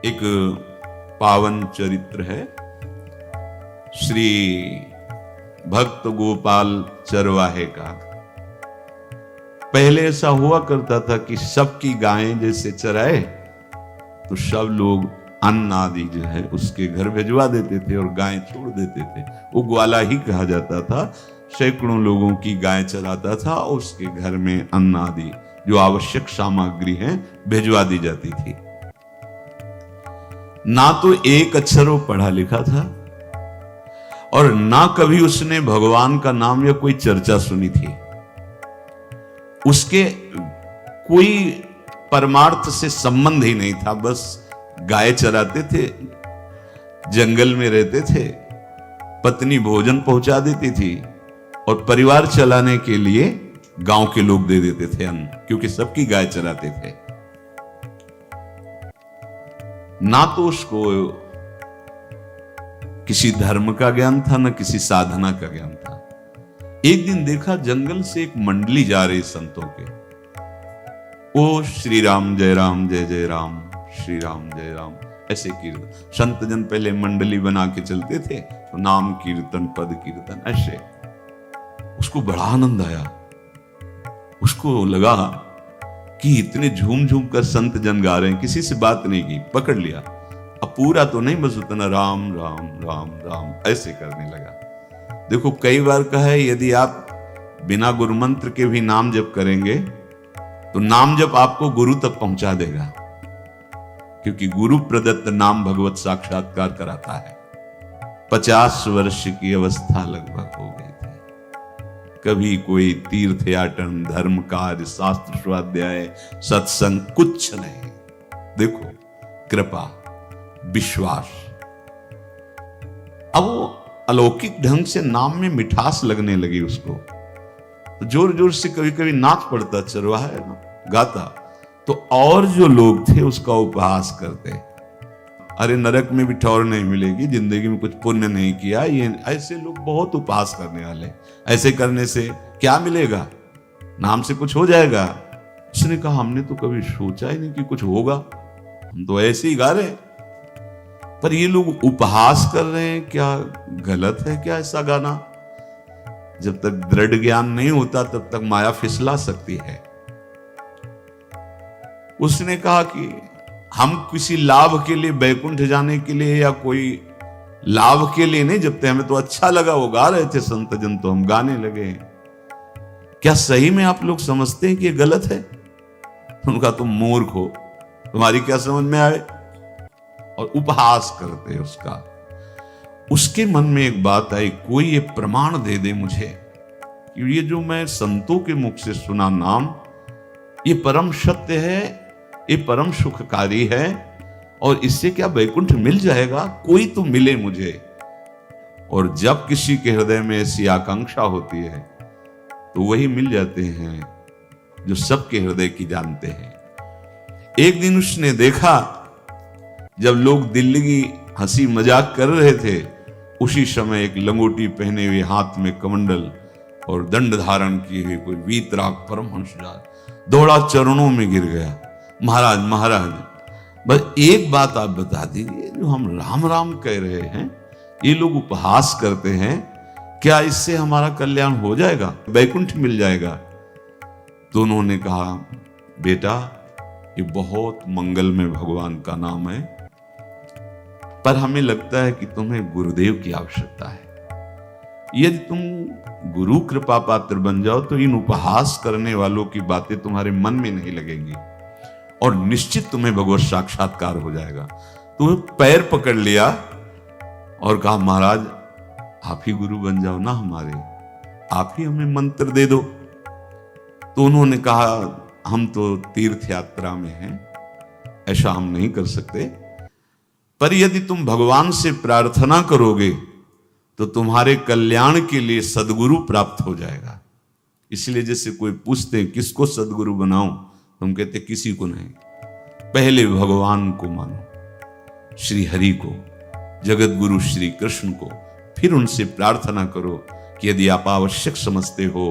एक पावन चरित्र है श्री भक्त गोपाल चरवाहे का। पहले ऐसा हुआ करता था कि सबकी गायें जैसे चराए तो सब लोग अन्न आदि जो है उसके घर भिजवा देते थे और गायें छोड़ देते थे। वो ग्वाला ही कहा जाता था। सैकड़ों लोगों की गाय चराता था और उसके घर में अन्न आदि जो आवश्यक सामग्री है भिजवा दी जाती थी। ना तो एक अक्षर वो पढ़ा लिखा था और ना कभी उसने भगवान का नाम या कोई चर्चा सुनी थी। उसके कोई परमार्थ से संबंध ही नहीं था। बस गाय चराते थे, जंगल में रहते थे, पत्नी भोजन पहुंचा देती थी और परिवार चलाने के लिए गांव के लोग दे देते थे अन्न, क्योंकि सबकी गाय चराते थे। ना तो उसको किसी धर्म का ज्ञान था, ना किसी साधना का ज्ञान था। एक दिन देखा जंगल से एक मंडली जा रही संतों के। ओ श्री राम जय जय राम, श्री राम जय राम, ऐसे कीर्तन। संत जन पहले मंडली बना के चलते थे तो नाम कीर्तन पद कीर्तन ऐसे। उसको बड़ा आनंद आया। उसको लगा कि इतने झूम झूम कर संत जन गा रहे हैं, किसी से बात नहीं की, पकड़ लिया। अब पूरा तो नहीं, बस उतना राम राम राम राम ऐसे करने लगा। देखो कई बार कहा है यदि आप बिना गुरु मंत्र के भी नाम जप करेंगे तो नाम जप आपको गुरु तक पहुंचा देगा, क्योंकि गुरु प्रदत्त नाम भगवत साक्षात्कार कराता है। 50 वर्ष की अवस्था लगभग हो गई थी। कभी कोई तीर्थयाटन, धर्म कार्य, शास्त्र स्वाध्याय, सत्संग कुछ नहीं। देखो कृपा, विश्वास। अब वो अलौकिक ढंग से नाम में मिठास लगने लगी उसको। तो जोर जोर से कभी कभी नाच पड़ता, चरवाहा है ना, गाता। तो और जो लोग थे उसका उपहास करते, अरे नरक में भी ठौर नहीं मिलेगी, जिंदगी में कुछ पुण्य नहीं किया। ये ऐसे लोग बहुत उपहास करने वाले। ऐसे करने से क्या मिलेगा, नाम से कुछ हो जाएगा। उसने कहा हमने तो कभी सोचा ही नहीं कि कुछ होगा, हम तो ऐसे ही गा रहे हैं। पर ये लोग उपहास कर रहे हैं, क्या गलत है क्या ऐसा गाना? जब तक दृढ़ ज्ञान नहीं होता तब तक माया फिसला सकती है। उसने कहा कि हम किसी लाभ के लिए, बैकुंठ जाने के लिए या कोई लाभ के लिए नहीं जपते। हमें तो अच्छा लगा, वो गा रहे थे संत जन तो हम गाने लगे। क्या सही में आप लोग समझते हैं कि ये गलत है? उनका तुम मूर्ख हो, तुम्हारी क्या समझ में आए? और उपहास करते उसका। उसके मन में एक बात आई, कोई ये प्रमाण दे दे मुझे कि ये जो मैं संतों के मुख से सुना नाम, ये परम सत्य है, ये परम सुखकारी है और इससे क्या वैकुंठ मिल जाएगा? कोई तो मिले मुझे। और जब किसी के हृदय में ऐसी आकांक्षा होती है तो वही मिल जाते हैं जो सबके हृदय की जानते हैं। एक दिन उसने देखा जब लोग दिल्ली की हंसी मजाक कर रहे थे, उसी समय एक लंगोटी पहने हुए, हाथ में कमंडल और दंड धारण किए हुए कोई वीतराग परमहंस दौड़ा, चरणों में गिर गया। महाराज महाराज, बस एक बात आप बता दीजिए, जो हम राम राम कह रहे हैं, ये लोग उपहास करते हैं, क्या इससे हमारा कल्याण हो जाएगा, वैकुंठ मिल जाएगा? तो उन्होंने कहा बेटा ये बहुत मंगल में भगवान का नाम है, पर हमें लगता है कि तुम्हें गुरुदेव की आवश्यकता है। यदि तुम गुरु कृपा पात्र बन जाओ तो इन उपहास करने वालों की बातें तुम्हारे मन में नहीं लगेंगी और निश्चित तुम्हें भगवत साक्षात्कार हो जाएगा। तो पैर पकड़ लिया और कहा महाराज आप ही गुरु बन जाओ ना हमारे, आप ही हमें मंत्र दे दो। तो उन्होंने कहा हम तो तीर्थ यात्रा में हैं, ऐसा हम नहीं कर सकते, पर यदि तुम भगवान से प्रार्थना करोगे तो तुम्हारे कल्याण के लिए सदगुरु प्राप्त हो जाएगा। इसलिए जैसे कोई पूछते किसको सदगुरु बनाऊं, तुम कहते किसी को नहीं, पहले भगवान को मानो, श्री हरि को, जगत गुरु श्री कृष्ण को, फिर उनसे प्रार्थना करो कि यदि आप आवश्यक समझते हो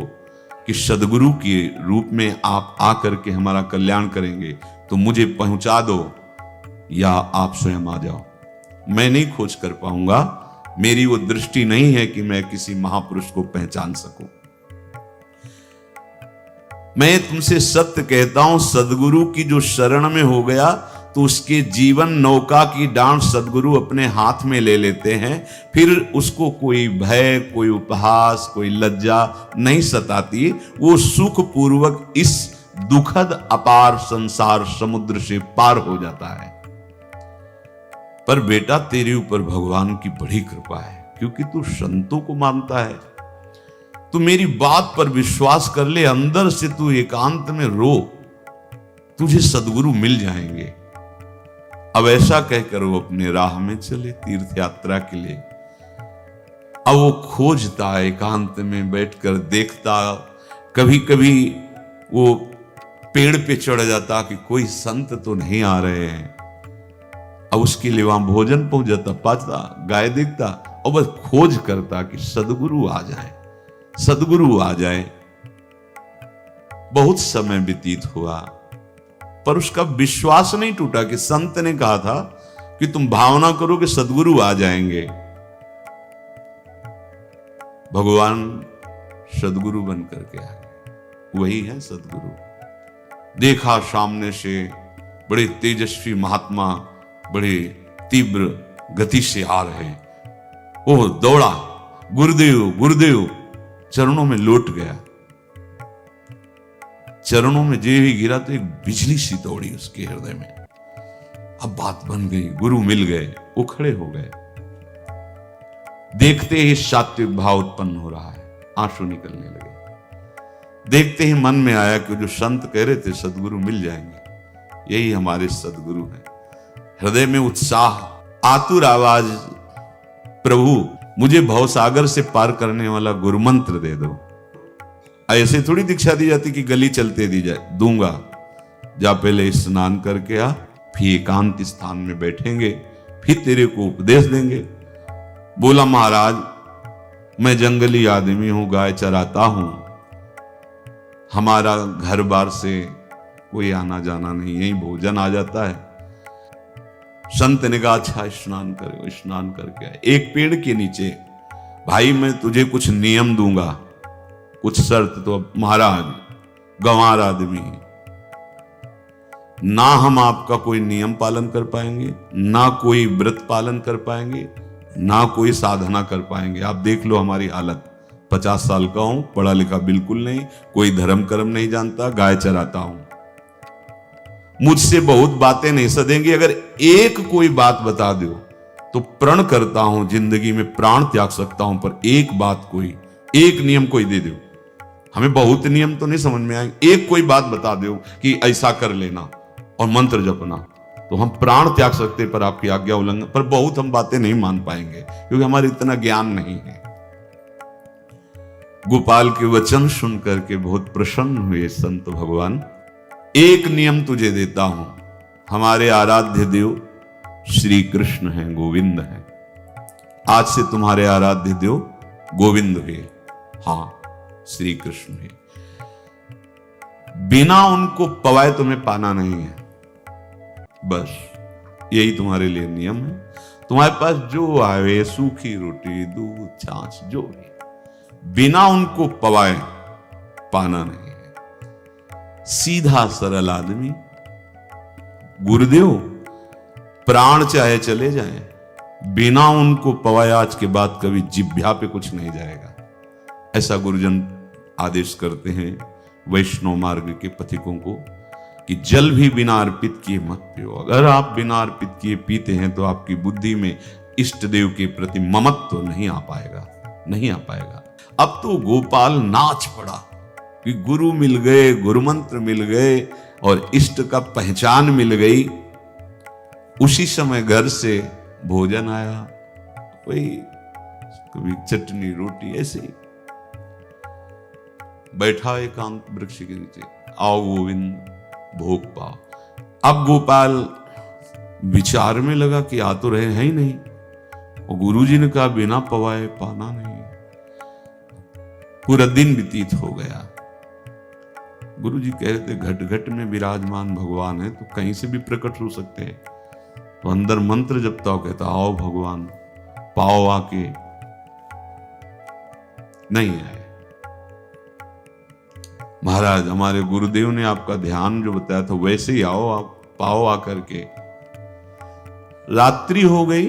कि सदगुरु के रूप में आप आकर के हमारा कल्याण करेंगे तो मुझे पहुंचा दो या आप स्वयं आ जाओ। मैं नहीं खोज कर पाऊंगा, मेरी वो दृष्टि नहीं है कि मैं किसी महापुरुष को पहचान सकूं। मैं तुमसे सत्य कहता हूं, सदगुरु की जो शरण में हो गया तो उसके जीवन नौका की डांट सदगुरु अपने हाथ में ले लेते हैं। फिर उसको कोई भय, कोई उपहास, कोई लज्जा नहीं सताती। वो सुख पूर्वक इस दुखद अपार संसार समुद्र से पार हो जाता है। पर बेटा, तेरे ऊपर भगवान की बड़ी कृपा है, क्योंकि तू संतों को मानता है। तू मेरी बात पर विश्वास कर ले, अंदर से तू एकांत में रो, तुझे सदगुरु मिल जाएंगे। अब ऐसा कहकर वो अपने राह में चले तीर्थ यात्रा के लिए। अब वो खोजता, एकांत में बैठकर देखता, कभी कभी वो पेड़ पे चढ़ जाता कि कोई संत तो नहीं आ रहे हैं। अब उसके लिए वहां भोजन पहुंच जाता, पाता, गाय देखता और बस खोज करता कि सदगुरु आ जाए, सदगुरु आ जाए। बहुत समय व्यतीत हुआ, पर उसका विश्वास नहीं टूटा कि संत ने कहा था कि तुम भावना करो कि सदगुरु आ जाएंगे। भगवान सदगुरु बन करके आ गए, वही है सदगुरु। देखा सामने से बड़े तेजस्वी महात्मा बड़े तीव्र गति से आ रहे। वो दौड़ा, गुरुदेव गुरुदेव, चरणों में लौट गया। चरणों में जे ही गिरा तो एक बिजली सी दौड़ी उसके हृदय में। अब बात बन गई, गुरु मिल गए। वो खड़े हो गए, देखते ही सात्विक भाव उत्पन्न हो रहा है, आंसू निकलने लगे। देखते ही मन में आया कि जो संत कह रहे थे सदगुरु मिल जाएंगे, यही हमारे सदगुरु हैं। हृदय में उत्साह, आतुर आवाज, प्रभु मुझे भवसागर से पार करने वाला गुरु मंत्र दे दो। ऐसे थोड़ी दीक्षा दी जाती कि गली चलते दी जाए, दूंगा। जा पहले स्नान करके आ, फिर एकांत स्थान में बैठेंगे, फिर तेरे को उपदेश देंगे। बोला महाराज, मैं जंगली आदमी हूं, गाय चराता हूं, हमारा घर बार से कोई आना जाना नहीं, यही भोजन आ जाता है। संत ने कहा अच्छा स्नान करो। स्नान करके आए, एक पेड़ के नीचे। भाई मैं तुझे कुछ नियम दूंगा, कुछ शर्त। तो महाराज गंवार आदमी है, ना हम आपका कोई नियम पालन कर पाएंगे, ना कोई व्रत पालन कर पाएंगे, ना कोई साधना कर पाएंगे। आप देख लो हमारी हालत। 50 साल का हूं, पढ़ा लिखा बिल्कुल नहीं, कोई धर्म कर्म नहीं जानता, गाय चराता हूं। मुझसे बहुत बातें नहीं सदेंगी, अगर एक कोई बात बता दो तो प्रण करता हूं जिंदगी में प्राण त्याग सकता हूं, पर एक बात, कोई एक नियम कोई दे दो। हमें बहुत नियम तो नहीं समझ में आएंगे, एक कोई बात बता दो कि ऐसा कर लेना और मंत्र जपना, तो हम प्राण त्याग सकते, पर आपकी आज्ञा उल्लंघन। पर बहुत हम बातें नहीं मान पाएंगे, क्योंकि हमारे इतना ज्ञान नहीं है। गोपाल के वचन सुन करके बहुत प्रसन्न हुए संत भगवान। एक नियम तुझे देता हूं, हमारे आराध्य देव श्री कृष्ण हैं, गोविंद हैं। आज से तुम्हारे आराध्य देव गोविंद हुए, हाँ श्री कृष्ण है। बिना उनको पवाए तुम्हें पाना नहीं है, बस यही तुम्हारे लिए नियम है। तुम्हारे पास जो आवे, सूखी रोटी, दूध, छाछ, जो भी, बिना उनको पवाए पाना नहीं है। सीधा सरल आदमी। गुरुदेव प्राण चाहे चले जाएं, बिना उनको पवाए आज के बाद कभी जिह्वा पे कुछ नहीं जाएगा। ऐसा गुरुजन आदेश करते हैं वैष्णव मार्ग के पथिकों को कि जल भी बिना अर्पित किए मत पियो। अगर आप बिना अर्पित किए पीते हैं तो आपकी बुद्धि में इष्ट देव के प्रति ममत्व नहीं आ पाएगा, नहीं आ पाएगा। अब तो गोपाल नाच पड़ा कि गुरु मिल गए, गुरु मंत्र मिल गए और इष्ट का पहचान मिल गई। उसी समय घर से भोजन आया, वही कभी चटनी रोटी, ऐसे ही बैठा एकांत वृक्ष के नीचे। आओ गोविंद, भोग पाओ। अब गोपाल विचार में लगा कि आ तो रहे हैं ही नहीं, और गुरुजी ने कहा बिना पवाए पाना नहीं। पूरा दिन व्यतीत हो गया। गुरुजी कह रहे थे घट घट में विराजमान भगवान है, तो कहीं से भी प्रकट हो सकते हैं। तो अंदर मंत्र जपता हो, कहता आओ भगवान, पाओ आके, नहीं आए। महाराज हमारे गुरुदेव ने आपका ध्यान जो बताया था वैसे ही आओ, आप पाओ आकर के। रात्रि हो गई,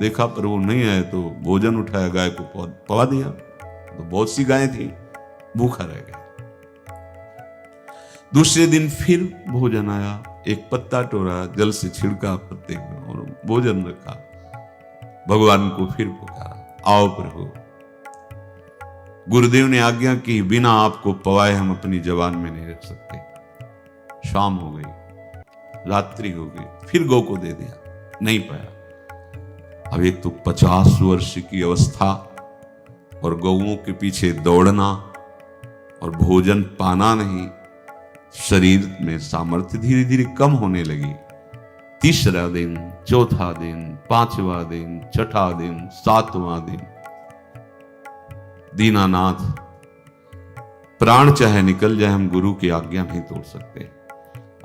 देखा पर वो नहीं आए तो भोजन उठाया, गाय को पवा दिया। तो बहुत सी गायें थी, भूखा रह गया। दूसरे दिन फिर भोजन आया, एक पत्ता टोरा, जल से छिड़का पत्ते में और भोजन रखा। भगवान को फिर पुकारा, आओ प्रभु। गुरुदेव ने आज्ञा की, बिना आपको पवाए हम अपनी जबान में नहीं रख सकते। शाम हो गई, रात्रि हो गई, फिर गौ को दे दिया, नहीं पाया। अब एक तो 50 वर्ष की अवस्था और गौओं के पीछे दौड़ना और भोजन पाना नहीं, शरीर में सामर्थ्य धीरे धीरे कम होने लगी। तीसरा दिन, चौथा दिन, पांचवा दिन, छठा दिन, सातवां दिन, दीनानाथ प्राण चाहे निकल जाए, हम गुरु की आज्ञा नहीं तोड़ सकते।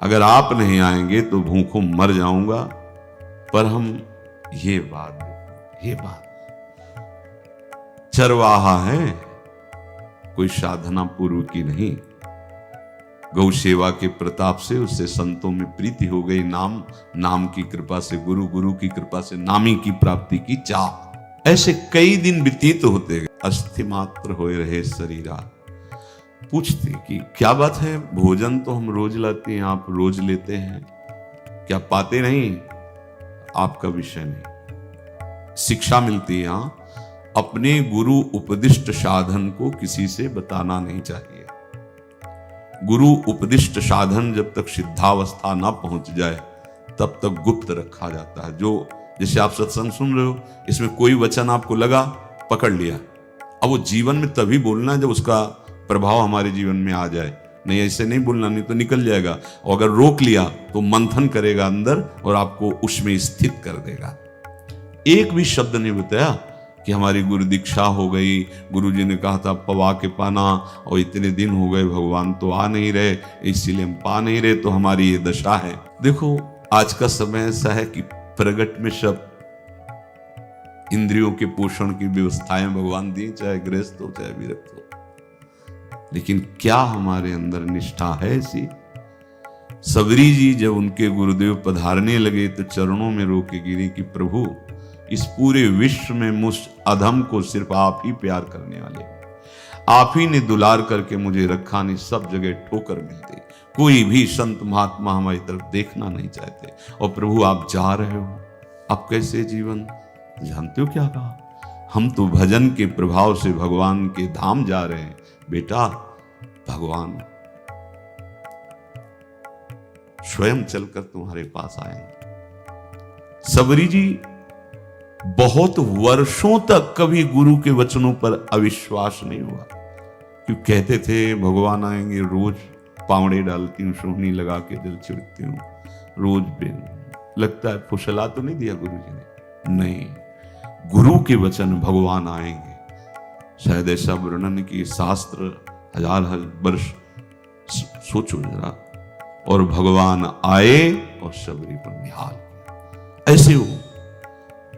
अगर आप नहीं आएंगे तो भूखों मर जाऊंगा। पर हम ये बात चरवाहा है, कोई साधना पूर्व की नहीं। गौ सेवा के प्रताप से उससे संतों में प्रीति हो गई, नाम की कृपा से, गुरु की कृपा से नामी की प्राप्ति की चाह। ऐसे कई दिन व्यतीत होते गए, अस्थि मात्र होए रहे शरीरा। पूछते कि क्या बात है, भोजन तो हम रोज लाते हैं, आप रोज लेते हैं, क्या पाते नहीं? आपका विषय नहीं। शिक्षा मिलती है, हाँ, अपने गुरु उपदिष्ट साधन को किसी से बताना नहीं चाहिए। गुरु उपदिष्ट साधन जब तक सिद्धावस्था ना पहुंच जाए तब तक गुप्त रखा जाता है। जो जैसे आप सत्संग सुन रहे हो, इसमें कोई वचन आपको लगा, पकड़ लिया, अब वो जीवन में तभी बोलना है जब उसका प्रभाव हमारे जीवन में आ जाए। नहीं ऐसे नहीं बोलना, नहीं तो निकल जाएगा। और अगर रोक लिया तो मंथन करेगा अंदर और आपको उसमें स्थित कर देगा। एक भी शब्द नहीं बताया कि हमारी गुरु दीक्षा हो गई, गुरु जी ने कहा था पवा के पाना, और इतने दिन हो गए भगवान तो आ नहीं रहे, इसीलिए हम पा नहीं रहे, तो हमारी ये दशा है। देखो आज का समय ऐसा है कि प्रगट में सब इंद्रियों के पोषण की व्यवस्थाएं भगवान दी, चाहे गृहस्थ हो चाहे विरक्त हो, लेकिन क्या हमारे अंदर निष्ठा है ऐसी? सबरी जी जब उनके गुरुदेव पधारने लगे तो चरणों में रो के गिरी कि प्रभु, इस पूरे विश्व में मुझ अधम को सिर्फ आप ही प्यार करने वाले, आप ही ने दुलार करके मुझे रखा, नहीं सब जगह ठोकर मिलती, कोई भी संत महात्मा हमारी तरफ देखना नहीं चाहते, और प्रभु आप जा रहे हो, आप कैसे जीवन जानते हो क्या कहा? हम तो भजन के प्रभाव से भगवान के धाम जा रहे हैं। बेटा, भगवान स्वयं चलकर तुम्हारे पास आएंगे। सबरी जी बहुत वर्षों तक कभी गुरु के वचनों पर अविश्वास नहीं हुआ, क्यों कहते थे भगवान आएंगे, रोज पावड़े डालती हूँ, सोहनी लगा के जल छिड़कती हूँ, रोज बिन लगता है। फुसला तो नहीं दिया गुरु जी ने? नहीं, गुरु के वचन भगवान आएंगे। शायद ऐसा वर्णन की शास्त्र हजार वर्ष सोचो जरा, और भगवान आए और सबरी पर निहाल किया। ऐसे हो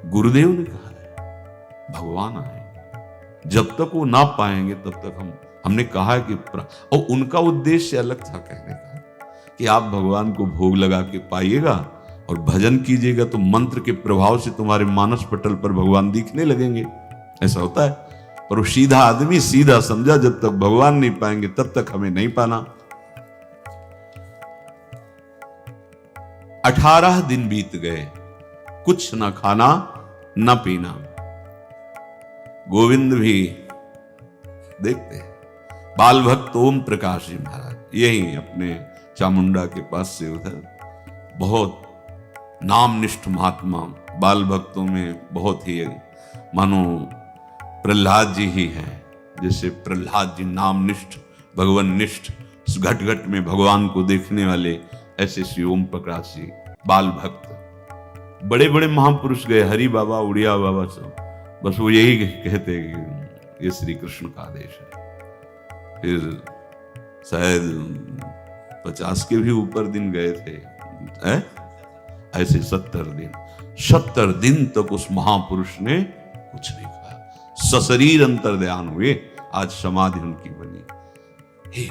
गुरुदेव ने कहा है भगवान आए, जब तक वो ना पाएंगे तब तक हमने कहा है कि और उनका उद्देश्य अलग था, कहने का कि आप भगवान को भोग लगा के पाइएगा और भजन कीजिएगा तो मंत्र के प्रभाव से तुम्हारे मानस पटल पर भगवान दिखने लगेंगे। ऐसा होता है, पर वो सीधा आदमी सीधा समझा, जब तक भगवान नहीं पाएंगे तब तक हमें नहीं पाना। 18 दिन बीत गए, कुछ न खाना न पीना। गोविंद भी देखते हैं, बाल भक्त ओम प्रकाश जी महाराज यही अपने चामुंडा के पास से उधर, बहुत नामनिष्ठ महात्मा, बाल भक्तों में बहुत ही मानो प्रहलाद जी ही हैं। जैसे प्रहलाद जी नामनिष्ठ भगवान निष्ठ, घट घट में भगवान को देखने वाले, ऐसे श्री ओम प्रकाश जी बाल भक्त। बड़े बड़े महापुरुष गए, हरि बाबा, उड़िया बाबा, सब बस वो यही कहते कि ये श्री कृष्ण का आदेश है। फिर शायद 50 के भी ऊपर दिन गए थे, ऐसे 70 दिन तक उस महापुरुष ने कुछ नहीं कहा, सशरीर अंतर्ध्यान हुए। आज समाधि उनकी बनी। हे,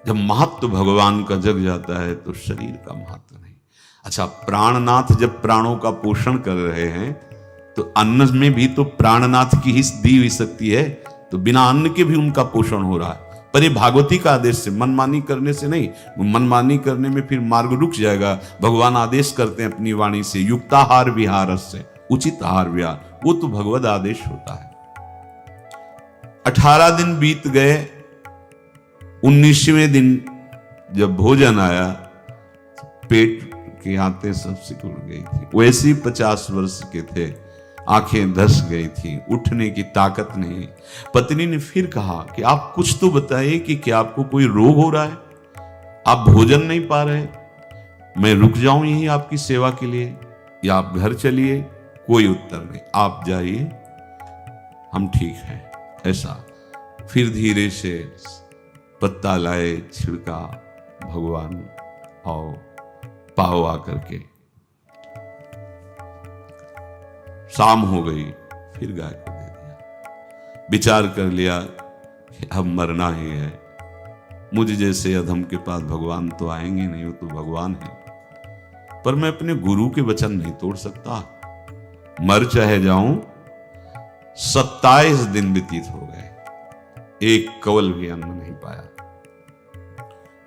जब महत्व भगवान का जग जाता है तो शरीर का महत्व नहीं। अच्छा, प्राणनाथ जब प्राणों का पोषण कर रहे हैं तो अन्न में भी तो प्राणनाथ की ही दी हुई शक्ति है, तो बिना अन्न के भी उनका पोषण हो रहा है। पर ये भागवती का आदेश से, मनमानी करने से नहीं। मनमानी करने में फिर मार्ग रुक जाएगा। भगवान आदेश करते हैं अपनी वाणी से, युक्ताहार विहार से, उचित आहार विहार, वो तो भगवद आदेश होता है। 18 दिन बीत गए। 19वें दिन जब भोजन आया, पेट की आंतें सब सिकुड़ गई थी। वैसे ही 50 वर्ष के थे, आंखें धस गई थी, उठने की ताकत नहीं। पत्नी ने फिर कहा कि आप कुछ तो बताइए कि क्या आपको कोई रोग हो रहा है? आप भोजन नहीं पा रहे? मैं रुक जाऊं यहीं आपकी सेवा के लिए, या आप घर चलिए? कोई उत्तर नहीं। आप जाइए, हम ठीक हैं। ऐसा फिर धीरे से पत्ता लाए, छिड़का भगवान आओ पाओ आकर के। शाम हो गई, फिर गाय को दे दिया। विचार कर लिया कि अब मरना ही है। मुझ जैसे अधम के पास भगवान तो आएंगे नहीं, वो तो भगवान है। पर मैं अपने गुरु के वचन नहीं तोड़ सकता, मर चाहे जाऊं। 27 दिन व्यतीत हो गए, एक कवल भी अन्न नहीं पाया।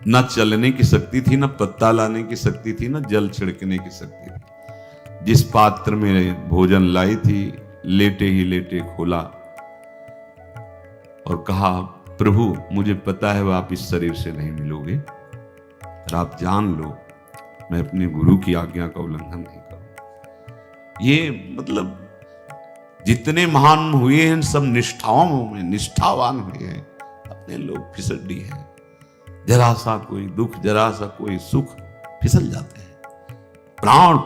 न चलने की शक्ति थी, न पत्ता लाने की शक्ति थी, न जल छिड़कने की शक्ति थी। जिस पात्र में भोजन लाई थी, लेटे ही लेटे खोला और कहा, प्रभु मुझे पता है आप इस शरीर से नहीं मिलोगे, और आप जान लो मैं अपने गुरु की आज्ञा का उल्लंघन नहीं करूं। ये मतलब जितने महान हुए हैं सब निष्ठाओं में निष्ठावान हुए हैं। अपने लोग फिसड्डी हैं, जरा सा कोई दुख, जरा सा कोई सुख, फिसल जाते हैं। प्राण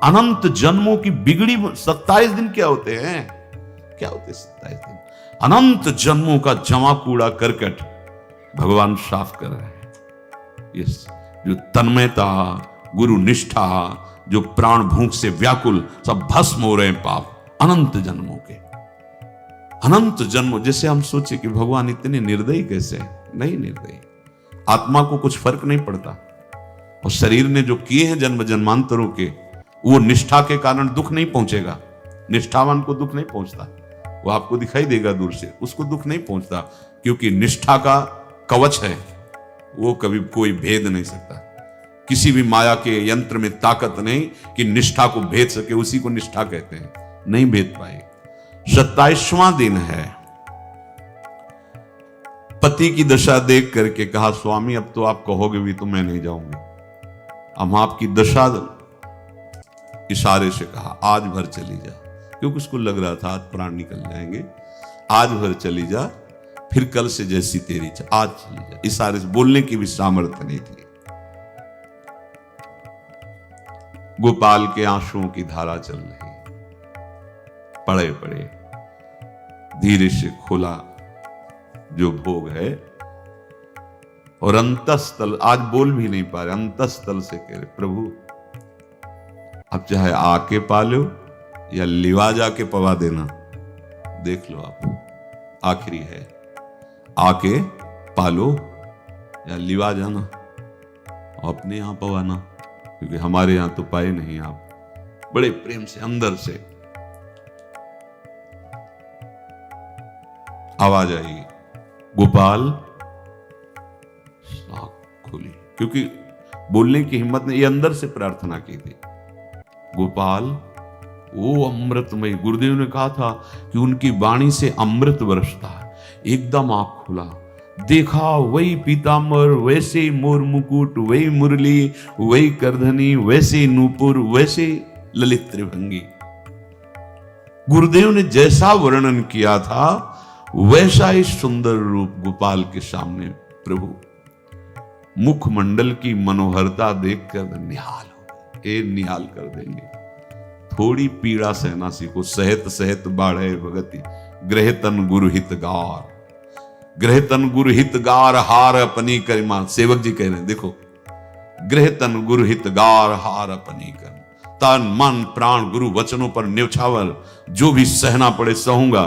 अनंत जन्मों की बिगड़ी 27 दिन क्या होते हैं? क्या होते 27 दिन? अनंत जन्मों का जमा कूड़ा करकट भगवान साफ कर रहे हैं। ये जो तन्मयता, गुरु निष्ठा, जो प्राण भूख से व्याकुल, सब भस्म हो रहे हैं पाप अनंत जन्मों के। अनंत जन्मों, जैसे हम सोचे कि भगवान इतने निर्दयी कैसे? नहीं निर्दयी, आत्मा को कुछ फर्क नहीं पड़ता। और शरीर ने जो किए हैं जन्म जन्मांतरों के, वो निष्ठा के कारण दुख नहीं पहुंचेगा। निष्ठावान को दुख नहीं पहुंचता, वो आपको दिखाई देगा दूर से, उसको दुख नहीं पहुंचता, क्योंकि निष्ठा का कवच है, वो कभी कोई भेद नहीं सकता। किसी भी माया के यंत्र में ताकत नहीं कि निष्ठा को भेद सके, उसी को निष्ठा कहते हैं। नहीं भेद पाए। 27वां दिन है। पति की दशा देख करके कहा, स्वामी अब तो आप कहोगे भी तो मैं नहीं जाऊंगी। हम आपकी दशा, इशारे से कहा आज भर चली जा, क्योंकि उसको लग रहा था आज प्राण निकल जाएंगे। आज भर चली जा, फिर कल से जैसी तेरी इच्छा, आज चली जा। इशारे से, बोलने की भी सामर्थ्य नहीं थी। गोपाल के आंसुओं की धारा चल रही, पड़े पड़े धीरे से खोला जो भोग है, और अंतस्थल, आज बोल भी नहीं पा रहे, अंतस्थल से कह रहे, प्रभु अब चाहे आके पालो या लिवा जाके पवा देना, देख लो आप, आखिरी है, आके पालो या लिवा जाना और अपने यहां पवाना, क्योंकि हमारे यहां तो पाए नहीं आप। बड़े प्रेम से अंदर से आवाज आई, गोपाल। खुली, क्योंकि बोलने की हिम्मत ने, ये अंदर से प्रार्थना की थी, गोपाल वो अमृतमय। गुरुदेव ने कहा था कि उनकी वाणी से अमृत बरसता है। एकदम आंख खुला, देखा वही पीतांबर, वैसे मोर मुकुट, वही मुरली, वही करधनी, वैसे नूपुर, वैसे ललित त्रिभंगी। गुरुदेव ने जैसा वर्णन किया था वैसा ही सुंदर रूप गोपाल के सामने। प्रभु मुखमंडल की मनोहरता देखकर निहाल हो गए, निहाल कर देंगे। थोड़ी पीड़ा सहना सीखो, सहत सहत बाढ़े भगति, ग्रह तन गुरु हितगार, ग्रह तन गुरु हितगार, हार अपनी करिमा। सेवक जी कह रहे हैं, देखो गृह तन गुरु हित गार हार अपनी कर, तन मन प्राण गुरु वचनों पर न्यौछावर, जो भी सहना पड़े सहूंगा।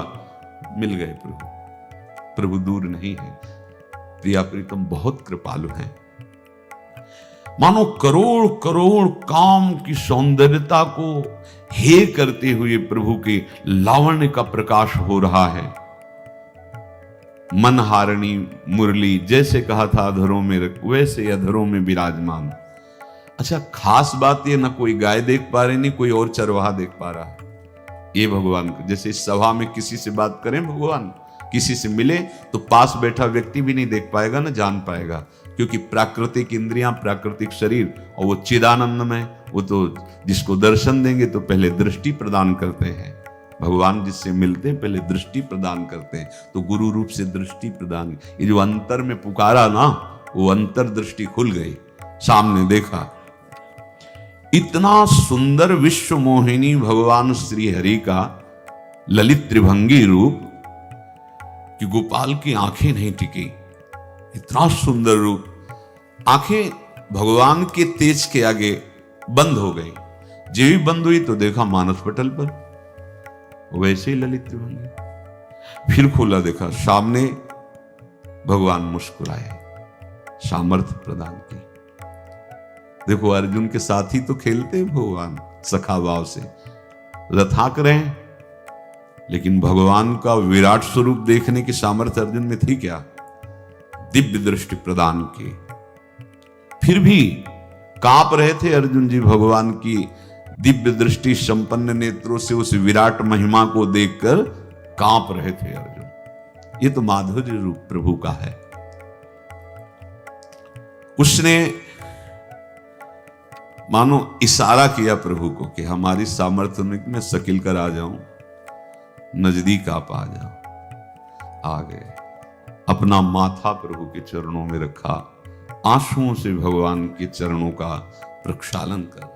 मिल गए प्रभु, प्रभु दूर नहीं है। प्रिया प्रीतम बहुत कृपालु हैं। मानो करोड़ करोड़ काम की सौंदर्यता को हे करते हुए प्रभु के लावण्य का प्रकाश हो रहा है। मनहारिणी मुरली जैसे कहा था अधरों में वैसे अधरों में विराजमान। अच्छा, खास बात ये, ना कोई गाय देख पा रहे, नहीं कोई और चरवाहा देख पा रहा है। ये भगवान को, जैसे इस सभा में किसी से बात करें भगवान, किसी से मिले तो पास बैठा व्यक्ति भी नहीं देख पाएगा, ना जान पाएगा, क्योंकि प्राकृतिक इंद्रियां, प्राकृतिक शरीर, और वो चिदानंद में, वो तो जिसको दर्शन देंगे तो पहले दृष्टि प्रदान करते हैं। भगवान जिससे मिलते हैं पहले दृष्टि प्रदान करते हैं, तो गुरु रूप से दृष्टि प्रदान। ये जो अंतर में पुकारा ना, वो अंतर दृष्टि खुल गई, सामने देखा। इतना सुंदर विश्व मोहिनी भगवान श्री हरि का ललित त्रिभंगी रूप कि गोपाल की आंखें नहीं टिकी। इतना सुंदर रूप, आंखें भगवान के तेज के आगे बंद हो गई। जो भी बंद हुई तो देखा मानस पटल पर वैसे ही ललित त्रिभंगी। फिर खोला, देखा सामने भगवान मुस्कुराए, सामर्थ्य प्रदान की। देखो अर्जुन के साथ ही तो खेलते हैं भगवान सखा भाव से, रथाक रहे हैं, लेकिन भगवान का विराट स्वरूप देखने की सामर्थ्य अर्जुन में थी क्या? दिव्य दृष्टि प्रदान की। फिर भी कांप रहे थे अर्जुन जी भगवान की दिव्य दृष्टि संपन्न नेत्रों से उस विराट महिमा को देखकर कांप रहे थे अर्जुन। ये तो माधुर्य रूप प्रभु का है। उसने मानो इशारा किया प्रभु को कि हमारी सामर्थ्य में मैं शकील कर आ जाऊं, नजदीक आप आ जाओ। आ गए, अपना माथा प्रभु के चरणों में रखा, आंसुओं से भगवान के चरणों का प्रक्षालन कर रहा।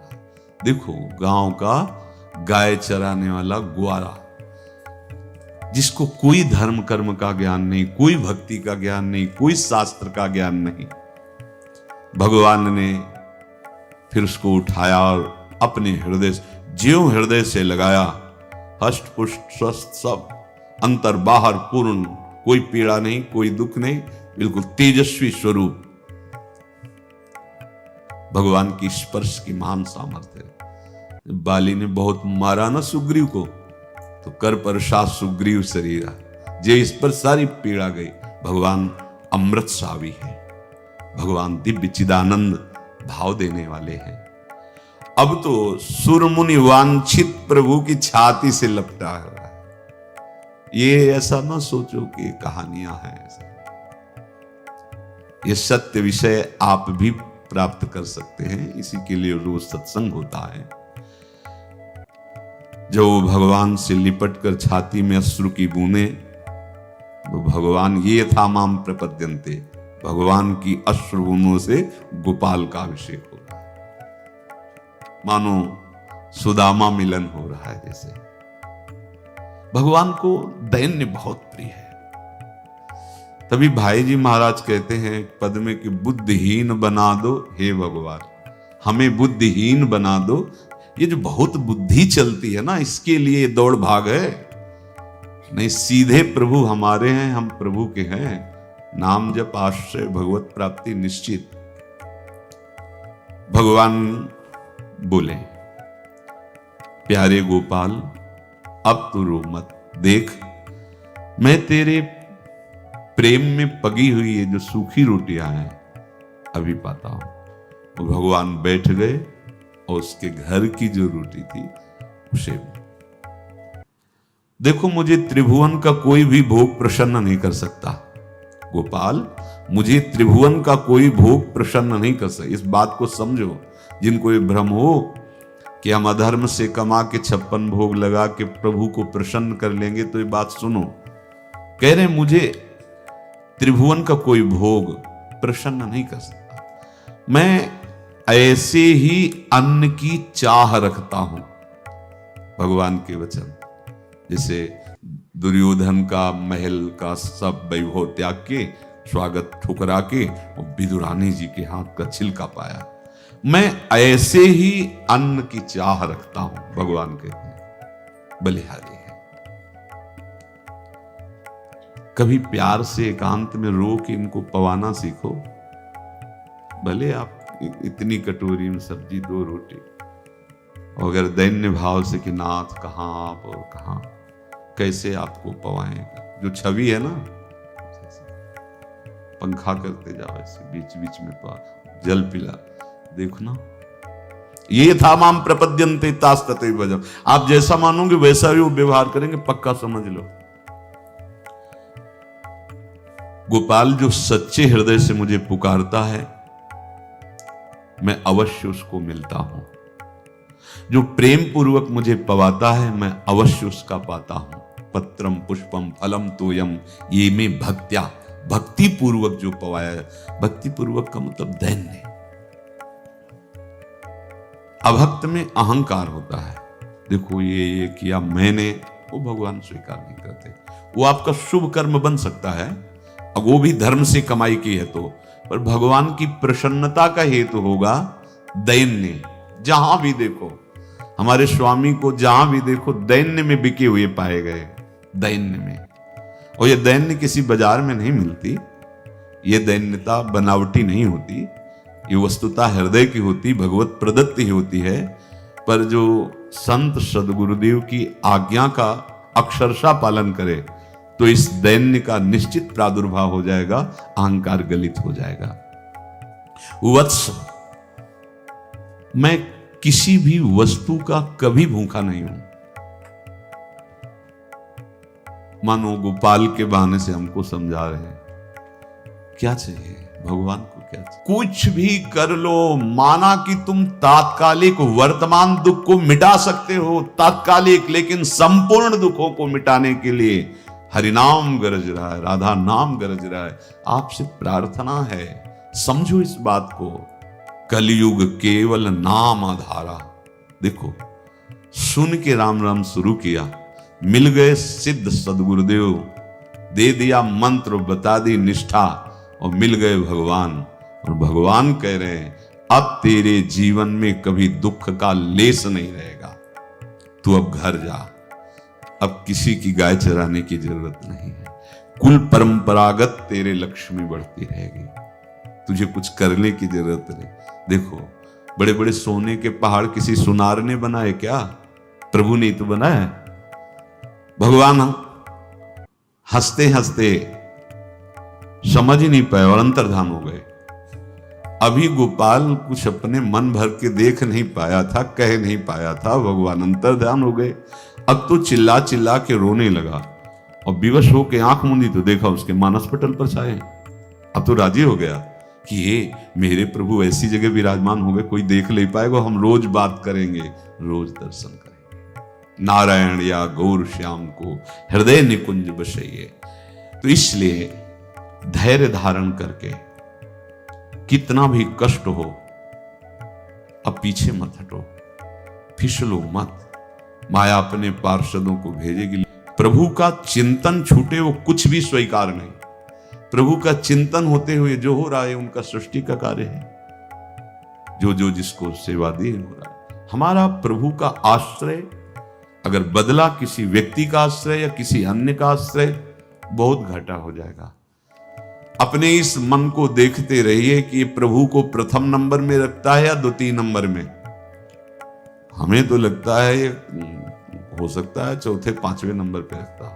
देखो गांव का गाय चराने वाला ग्वारा, जिसको कोई धर्म कर्म का ज्ञान नहीं, कोई भक्ति का ज्ञान नहीं, कोई शास्त्र का ज्ञान नहीं, भगवान ने फिर उसको उठाया और अपने हृदय, ज्यों हृदय से लगाया, हष्ट पुष्ट स्वस्थ सब, अंतर बाहर पूर्ण, कोई पीड़ा नहीं, कोई दुख नहीं, बिल्कुल तेजस्वी स्वरूप। भगवान की स्पर्श की महान सामर्थ्य। बाली ने बहुत मारा ना सुग्रीव को, तो कर पर शाह सुग्रीव शरीरा, जे इस पर सारी पीड़ा गई। भगवान अमृत सावी है, भगवान दिव्य चिदानंद भाव देने वाले हैं। अब तो सुरमुनि वांछित प्रभु की छाती से लपटा हुआ है। ये ऐसा ना सोचो कि कहानियां हैं, ऐसा ये सत्य विषय आप भी प्राप्त कर सकते हैं। इसी के लिए रोज सत्संग होता है। जब वो भगवान से लिपट कर छाती में अश्रु की बूंदे, तो भगवान ये था माम प्रपद्यन्ते, भगवान की अश्रु बूंदों से गोपाल का अभिषेक हो रहा है, मानो सुदामा मिलन हो रहा है। जैसे भगवान को दैन्य बहुत प्रिय है। तभी भाई जी महाराज कहते हैं पद में कि बुद्धिहीन बना दो हे भगवान, हमें बुद्धिहीन बना दो। ये जो बहुत बुद्धि चलती है ना, इसके लिए दौड़ भाग है। नहीं, सीधे प्रभु हमारे हैं, हम प्रभु के हैं। नाम जप आश्रय भगवत प्राप्ति निश्चित। भगवान बोले, प्यारे गोपाल अब तो रो मत, देख मैं तेरे प्रेम में पगी हुई ये जो सूखी रोटियां हैं अभी पाता हूं। वो भगवान बैठ गए और उसके घर की जो रोटी थी उसे, देखो मुझे त्रिभुवन का कोई भी भोग प्रसन्न नहीं कर सकता गोपाल, मुझे त्रिभुवन का कोई भोग प्रसन्न नहीं कर सकता। इस बात को समझो। जिनको ये भ्रम हो कि हम अधर्म से कमा के 56 भोग लगा के प्रभु को प्रसन्न कर लेंगे, तो ये बात सुनो। कह रहे मुझे त्रिभुवन का कोई भोग प्रसन्न नहीं कर सकता, मैं ऐसे ही अन्न की चाह रखता हूं। भगवान के वचन, जैसे दुर्योधन का महल का सब वैभव त्याग के, स्वागत ठुकरा के और विदुरानी जी के हाथ का छिलका पाया। मैं ऐसे ही अन्न की चाह रखता हूं, भगवान कहते हैं, बलिहारी है। कभी प्यार से एकांत में रो के इनको पवाना सीखो। भले आप इतनी कटोरी में सब्जी, 2 रोटी, अगर दैन्य भाव से कि नाथ कहां आप और कहां, कैसे आपको पवाएगा। जो छवि है ना, पंखा करते जाओ ऐसे, बीच बीच में जल पिला, देखो ना, ये था माम प्रपद्यन्ते तास्तते भजम। आप जैसा मानोगे वैसा ही वो व्यवहार करेंगे, पक्का समझ लो। गोपाल जो सच्चे हृदय से मुझे पुकारता है, मैं अवश्य उसको मिलता हूं। जो प्रेम पूर्वक मुझे पवाता है, मैं अवश्य उसका पाता हूं। पत्रम पुष्पम फलम तोयम ये में भक्त्या, भक्ति पूर्वक जो पवाया है। भक्ति पूर्वक का मतलब दैन्य। अभक्त में अहंकार होता है, देखो ये किया मैंने, वो भगवान स्वीकार नहीं करते। वो आपका शुभ कर्म बन सकता है, अब वो भी धर्म से कमाई की है तो, पर भगवान की प्रसन्नता का हेतु होगा दैन्य। जहां भी देखो, हमारे स्वामी को जहां भी देखो दैन्य में बिके हुए पाए गए, दैन्य में। और ये दैन्य किसी बाजार में नहीं मिलती, ये दैन्यता बनावटी नहीं होती, ये वस्तुतः हृदय की होती, भगवत प्रदत्त ही होती है। पर जो संत सदगुरुदेव की आज्ञा का अक्षरशः पालन करे तो इस दैन्य का निश्चित प्रादुर्भाव हो जाएगा, अहंकार गलित हो जाएगा। वत्स, मैं किसी भी वस्तु का कभी भूखा नहीं हूं। मानो गोपाल के बहाने से हमको समझा रहे हैं, क्या चाहिए भगवान को, क्या चाहिए? कुछ भी कर लो, माना कि तुम तात्कालिक वर्तमान दुख को मिटा सकते हो, तात्कालिक, लेकिन संपूर्ण दुखों को मिटाने के लिए हरिनाम गरज रहा है, राधा नाम गरज रहा है। आपसे प्रार्थना है, समझो इस बात को। कलयुग केवल नाम आधारा। देखो, सुन के राम राम शुरू किया, मिल गए सिद्ध सदगुरुदेव, दे दिया मंत्र, बता दी निष्ठा, और मिल गए भगवान। और भगवान कह रहे हैं, अब तेरे जीवन में कभी दुख का लेस नहीं रहेगा, तू अब घर जा, अब किसी की गाय चराने की जरूरत नहीं है। कुल परंपरागत तेरे लक्ष्मी बढ़ती रहेगी, तुझे कुछ करने की जरूरत नहीं। देखो, बड़े बड़े सोने के पहाड़ किसी सुनार ने बनाए क्या? प्रभु ने तो बनाया। भगवान हंसते हंसते समझ ही नहीं पाए और अंतर्धान हो गए। अभी गोपाल कुछ अपने मन भर के देख नहीं पाया था, कह नहीं पाया था, भगवान अंतर्धान हो गए। अब तो चिल्ला चिल्ला के रोने लगा और विवश होके आंख मूंदी तो देखा उसके मानस पटल पर छाए। अब तो राजी हो गया कि ये मेरे प्रभु ऐसी जगह विराजमान हो गए, कोई देख नहीं पाएगा, हम रोज बात करेंगे, रोज दर्शन करेंगे। नारायण या गौर श्याम को हृदय निकुंज बसइए। तो इसलिए धैर्य धारण करके, कितना भी कष्ट हो, अब पीछे मत हटो, फिसलो मत। माया अपने पार्षदों को भेजेगी। प्रभु का चिंतन छूटे वो कुछ भी स्वीकार नहीं। प्रभु का चिंतन होते हुए जो हो रहा है उनका सृष्टि का कार्य है। जो जो जिसको सेवा दी हो रहा है। हमारा प्रभु का आश्रय अगर बदला किसी व्यक्ति का आश्रय या किसी अन्य का आश्रय, बहुत घाटा हो जाएगा। अपने इस मन को देखते रहिए कि प्रभु को प्रथम नंबर में रखता है या द्वितीय नंबर में। हमें तो लगता है ये हो सकता है चौथे पांचवें नंबर पे रखता